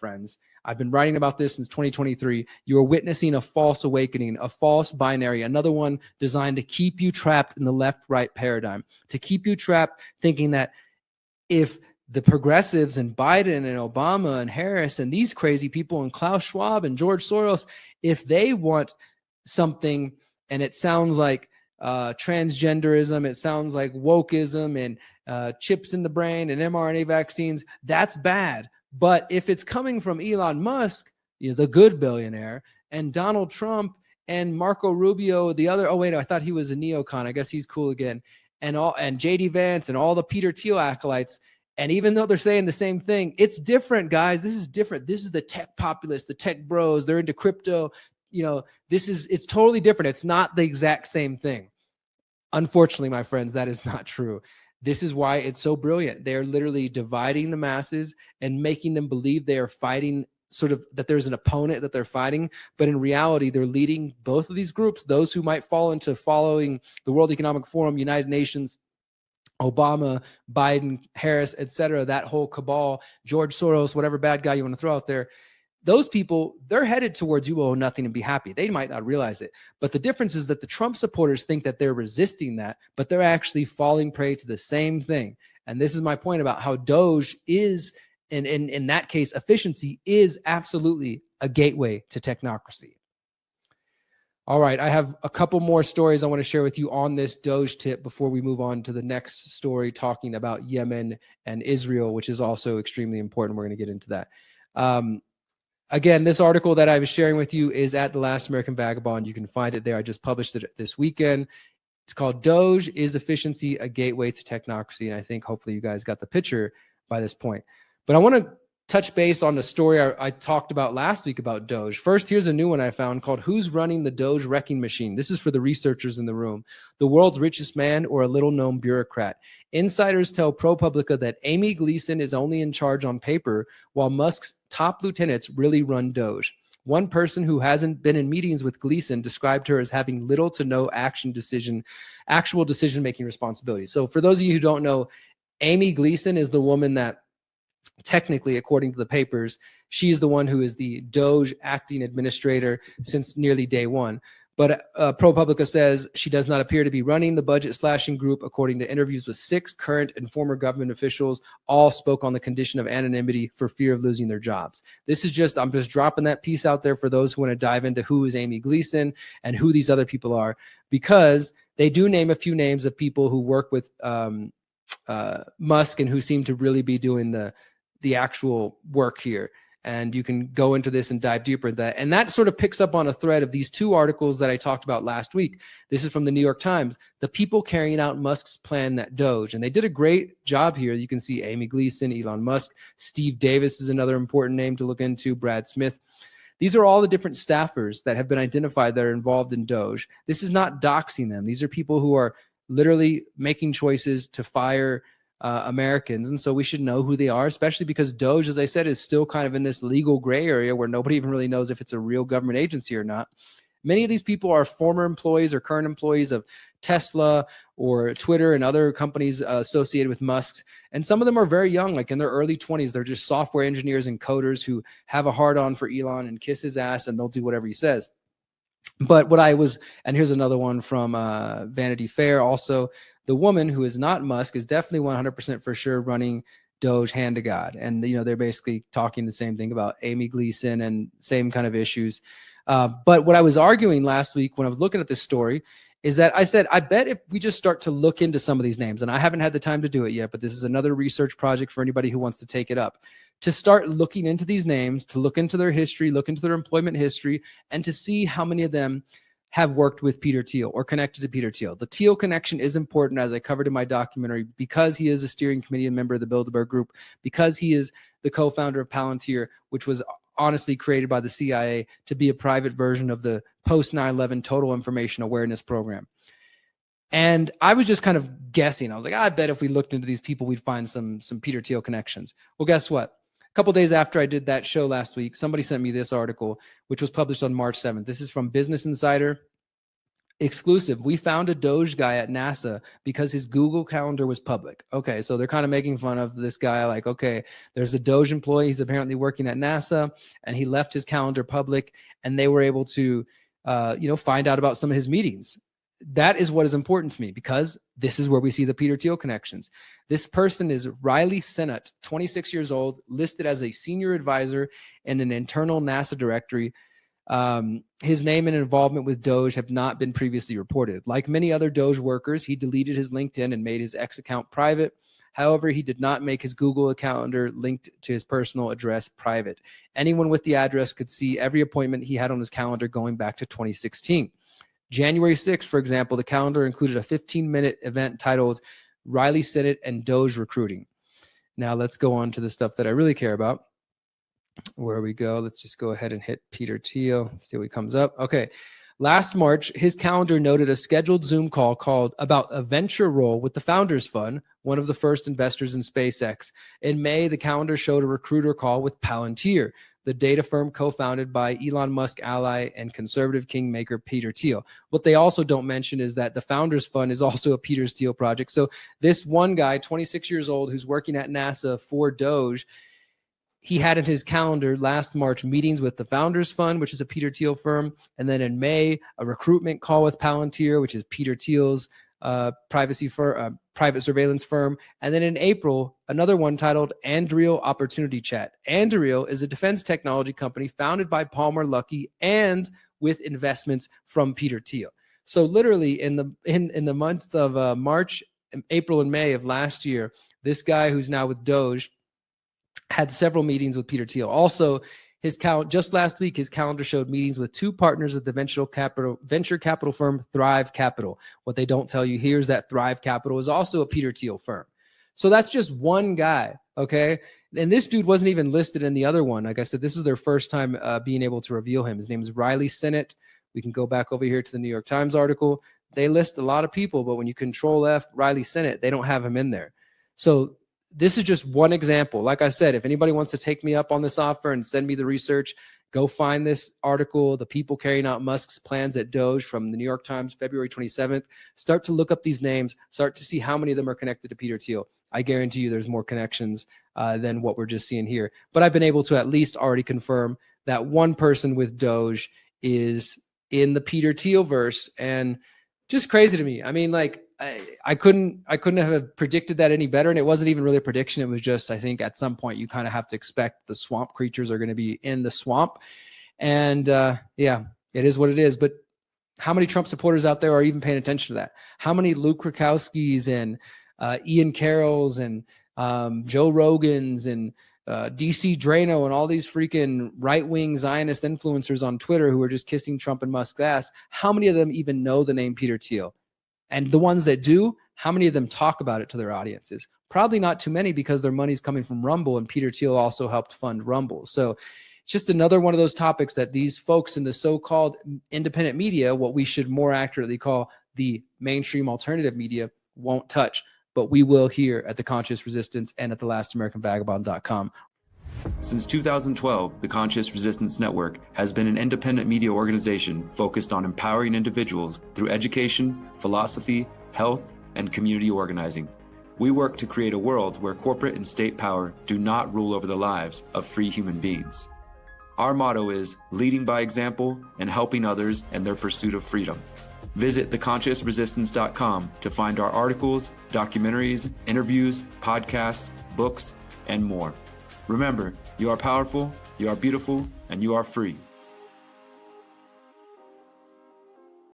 friends. I've been writing about this since 2023. You are witnessing a false awakening, a false binary, another one designed to keep you trapped in the left-right paradigm, to keep you trapped thinking that if the progressives and Biden and Obama and Harris and these crazy people and Klaus Schwab and George Soros, if they want something and it sounds like transgenderism, it sounds like wokeism and chips in the brain and mRNA vaccines, that's bad. But if it's coming from Elon Musk, the good billionaire, and Donald Trump and Marco Rubio, the other, oh wait, I thought he was a neocon. I guess he's cool again. And JD Vance and all the Peter Thiel acolytes. And even though they're saying the same thing, it's different, guys. This is different. This is the tech populace, the tech bros. They're into crypto. It's totally different. It's not the exact same thing. Unfortunately, my friends, that is not true. This is why it's so brilliant. They're literally dividing the masses and making them believe they are fighting, sort of that there's an opponent that they're fighting. But in reality, they're leading both of these groups, those who might fall into following the World Economic Forum, United Nations, Obama, Biden, Harris, etc., that whole cabal, George Soros, whatever bad guy you want to throw out there. Those people, they're headed towards you owe nothing and be happy. They might not realize it. But the difference is that the Trump supporters think that they're resisting that, but they're actually falling prey to the same thing. And this is my point about how Doge is, in that case, efficiency is absolutely a gateway to technocracy. All right, I have a couple more stories I want to share with you on this Doge tip before we move on to the next story talking about Yemen and Israel, which is also extremely important. We're going to get into that. Again, this article that I was sharing with you is at The Last American Vagabond. You can find it there. I just published it this weekend. It's called Doge Is Efficiency a Gateway to Technocracy? And I think hopefully you guys got the picture by this point. But I want to touch base on the story I talked about last week about Doge. First, here's a new one I found called Who's Running the Doge Wrecking Machine? This is for the researchers in the room. The world's richest man or a little-known bureaucrat? Insiders tell ProPublica that Amy Gleason is only in charge on paper, while Musk's top lieutenants really run Doge. One person who hasn't been in meetings with Gleason described her as having little to no actual decision-making responsibility. So for those of you who don't know, Amy Gleason is the woman that technically, according to the papers, she's the one who is the Doge acting administrator since nearly day one. But ProPublica says she does not appear to be running the budget slashing group. According to interviews with 6 current and former government officials, all spoke on the condition of anonymity for fear of losing their jobs. This is just, I'm just dropping that piece out there for those who want to dive into who is Amy Gleason and who these other people are, because they do name a few names of people who work with Musk and who seem to really be doing the actual work here. And you can go into this and dive deeper into that. And that sort of picks up on a thread of these 2 articles that I talked about last week. This is from the New York Times, the people carrying out Musk's plan at Doge. And they did a great job here. You can see Amy Gleason, Elon Musk, Steve Davis is another important name to look into, Brad Smith. These are all the different staffers that have been identified that are involved in Doge. This is not doxing them. These are people who are literally making choices to fire Americans. And so we should know who they are, especially because Doge, as I said, is still kind of in this legal gray area where nobody even really knows if it's a real government agency or not. Many of these people are former employees or current employees of Tesla or Twitter and other companies associated with Musk. And some of them are very young, like in their early 20s. They're just software engineers and coders who have a hard-on for Elon and kiss his ass, and they'll do whatever he says. But and here's another one from Vanity Fair also, the woman who is not Musk is definitely 100% for sure running Doge hand to God. And, they're basically talking the same thing about Amy Gleason and same kind of issues. But what I was arguing last week when I was looking at this story is that I said, I bet if we just start to look into some of these names, and I haven't had the time to do it yet, but this is another research project for anybody who wants to take it up, to start looking into these names, to look into their history, look into their employment history, and to see how many of them have worked with Peter Thiel or connected to Peter Thiel. The Thiel connection is important, as I covered in my documentary, because he is a steering committee and member of the Bilderberg Group, because he is the co-founder of Palantir, which was honestly created by the CIA to be a private version of the post 9/11 total information awareness program. And I was just kind of guessing. I was like, I bet if we looked into these people, we'd find some Peter Thiel connections. Well, guess what? A couple days after I did that show last week, somebody sent me this article, which was published on March 7th. This is from Business Insider. exclusive. We found a Doge guy at NASA because his Google Calendar was public. Okay, so they're kind of making fun of this guy. Like, okay, there's a Doge employee. He's apparently working at NASA, and he left his calendar public, and they were able to, find out about some of his meetings. That is what is important to me, because this is where we see the Peter Thiel connections. This person is Riley Sinnott, 26 years old, listed as a senior advisor in an internal NASA directory. His name and involvement with Doge have not been previously reported. Like many other Doge workers, he deleted his LinkedIn and made his X account private. However, he did not make his Google calendar linked to his personal address private. Anyone with the address could see every appointment he had on his calendar going back to 2016. January 6th, for example, the calendar included a 15-minute event titled Riley Sinnott and Doge Recruiting. Now let's go on to the stuff that I really care about. Where we go, let's just go ahead and hit Peter Thiel, see what comes up. Okay. Last March, his calendar noted a scheduled Zoom call called about a venture role with the Founders Fund, one of the first investors in SpaceX. In May, the calendar showed a recruiter call with Palantir, the data firm co-founded by Elon Musk ally and conservative kingmaker Peter Thiel. What they also don't mention is that the Founders Fund is also a Peter Thiel project. So this one guy, 26 years old, who's working at NASA for Doge, he had in his calendar last March meetings with the Founders Fund, which is a Peter Thiel firm. And then in May, a recruitment call with Palantir, which is Peter Thiel's private surveillance firm. And then in April, another one titled Anduril Opportunity Chat. Anduril is a defense technology company founded by Palmer Luckey and with investments from Peter Thiel. So literally in the month of March, April, and May of last year, this guy who's now with Doge had several meetings with Peter Thiel. Also, just last week, his calendar showed meetings with two partners of the venture capital firm Thrive Capital. What they don't tell you here is that Thrive Capital is also a Peter Thiel firm. So that's just one guy, okay? And this dude wasn't even listed in the other one. Like I said, this is their first time being able to reveal him. His name is Riley Sinnott. We can go back over here to the New York Times article. They list a lot of people, but when you Control F Riley Sinnott, they don't have him in there. So this is just one example. Like I said, if anybody wants to take me up on this offer and send me the research, go find this article, The People Carrying Out Musk's Plans at Doge, from the New York Times, February 27th. Start to look up these names, start to see how many of them are connected to Peter Thiel. I guarantee you there's more connections than what we're just seeing here. But I've been able to at least already confirm that one person with Doge is in the Peter Thiel verse, and just crazy to me. I mean, like, I couldn't have predicted that any better. And it wasn't even really a prediction. It was just, I think at some point you kind of have to expect the swamp creatures are going to be in the swamp. And yeah, it is what it is. But how many Trump supporters out there are even paying attention to that? How many Luke Krakowskis and Ian Carrolls and Joe Rogans and DC Drano and all these freaking right-wing Zionist influencers on Twitter who are just kissing Trump and Musk's ass? How many of them even know the name Peter Thiel? And the ones that do, how many of them talk about it to their audiences? Probably not too many, because their money's coming from Rumble, and Peter Thiel also helped fund Rumble. So it's just another one of those topics that these folks in the so-called independent media, what we should more accurately call the mainstream alternative media, won't touch. But we will here at The Conscious Resistance and at thelastamericanvagabond.com. Since 2012, the Conscious Resistance Network has been an independent media organization focused on empowering individuals through education, philosophy, health, and community organizing. We work to create a world where corporate and state power do not rule over the lives of free human beings. Our motto is leading by example and helping others in their pursuit of freedom. Visit theconsciousresistance.com to find our articles, documentaries, interviews, podcasts, books, and more. Remember, you are powerful, you are beautiful, and you are free.